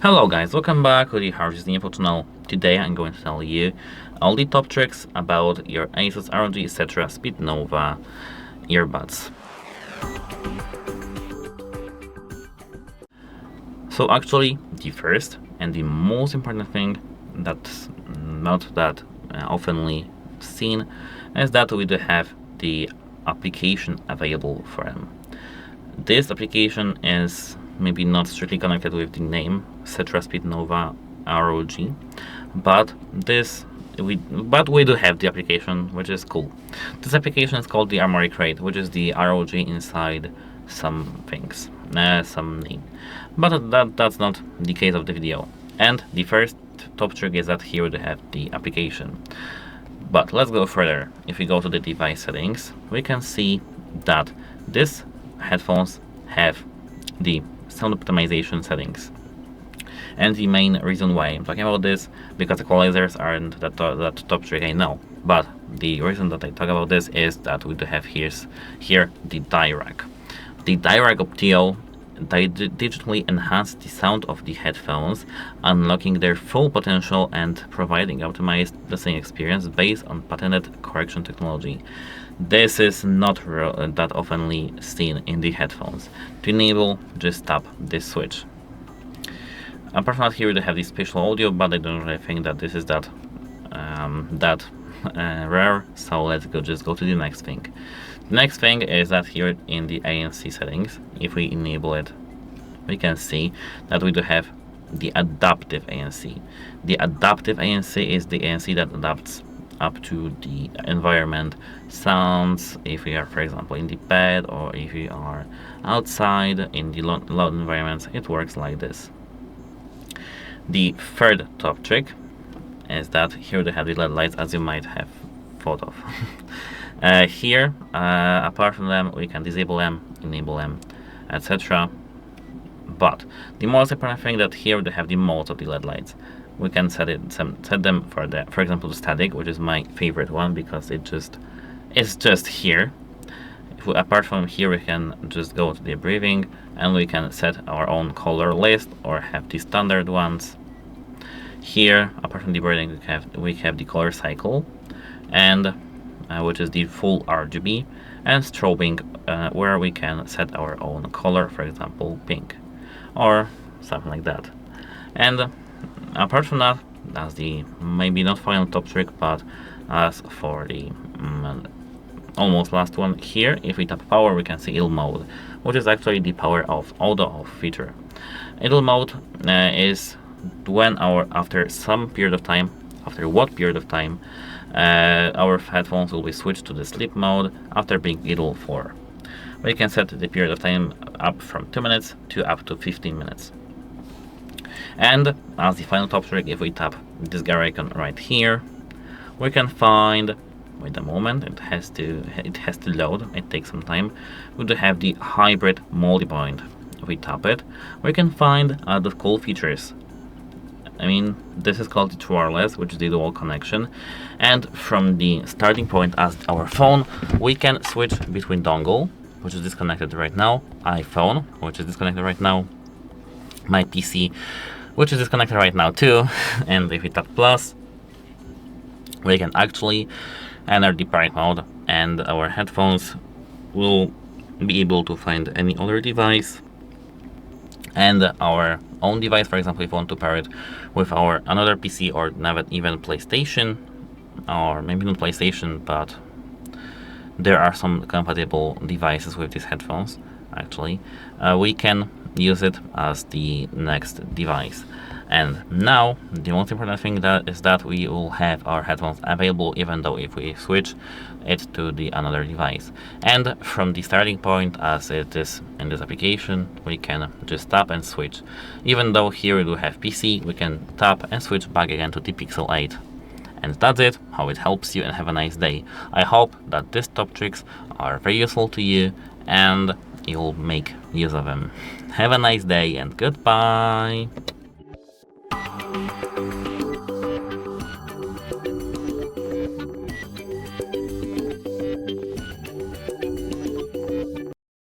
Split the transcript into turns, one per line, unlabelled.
Hello guys, welcome back to the HardReset.Info channel. Today I'm going to tell you all the top tricks about your ASUS ROG Cetra SpeedNova earbuds. So actually the first and the most important thing that's not that oftenly seen is that we do have the application available for them. This application is maybe not strictly connected with the name Cetra SpeedNova ROG, but we do have the application, which is cool. This application is called the Armory Crate, which is the ROG inside some things, some name. But that's not the case of the video. And the first top trick is that here we have the application. But let's go further. If we go to the device settings, we can see that these headphones have the sound optimization settings. And the main reason why I'm talking about this, because equalizers aren't that top trick, I know. But the reason that I talk about this is that we do have here the Dirac. The Dirac Optio digitally enhance the sound of the headphones, unlocking their full potential and providing optimized listening experience based on patented correction technology. This is not that oftenly seen in the headphones. To enable, just tap this switch. Apart from that, here we have the spatial audio, but I don't really think that this is that rare. So let's just go to the next thing. The next thing is that here in the ANC settings, if we enable it, we can see that we do have the Adaptive ANC. The Adaptive ANC is the ANC that adapts up to the environment sounds. If we are, for example, in the bed or if we are outside in the loud environments, it works like this. The third top trick is that here they have the LED lights, as you might have thought of. Here, apart from them, we can disable them, enable them, etc. But the most important thing that here they have the modes of the LED lights. We can set them for example, the static, which is my favorite one because it's just here. Apart from here, we can just go to the breathing and we can set our own color list or have the standard ones. Here, apart from the breathing, we have the color cycle, and which is the full RGB, and strobing, where we can set our own color, for example, pink or something like that. And apart from that, that's the maybe not final top trick, but as for the almost last one, here if we tap power, we can see idle mode, which is actually the power off, auto off feature. Idle mode is when after some period of time, after what period of time, our headphones will be switched to the sleep mode after being idle for. We can set the period of time up from 2 minutes to up to 15 minutes. And as the final top trick, if we tap this gear icon right here, we can find, wait a moment, it has to load, it takes some time. We do have the hybrid multibind. If we tap it, we can find the cool features. I mean, this is called the wireless, which is the dual connection, and from the starting point as our phone, we can switch between dongle, which is disconnected right now, iPhone, which is disconnected right now, my PC, which is disconnected right now too, and if we tap plus, we can actually enter the bright mode, and our headphones will be able to find any other device, and our own device. For example, if we want to pair it with our another PC or even PlayStation, or maybe not PlayStation, but there are some compatible devices with these headphones actually, we can use it as the next device. And now the most important thing is that we will have our headphones available even though if we switch it to the another device. And from the starting point as it is in this application, we can just tap and switch. Even though here we do have PC, we can tap and switch back again to the Pixel 8. And that's it, how it helps you, and have a nice day. I hope that these top tricks are very useful to you and you'll make use of them. Have a nice day and goodbye.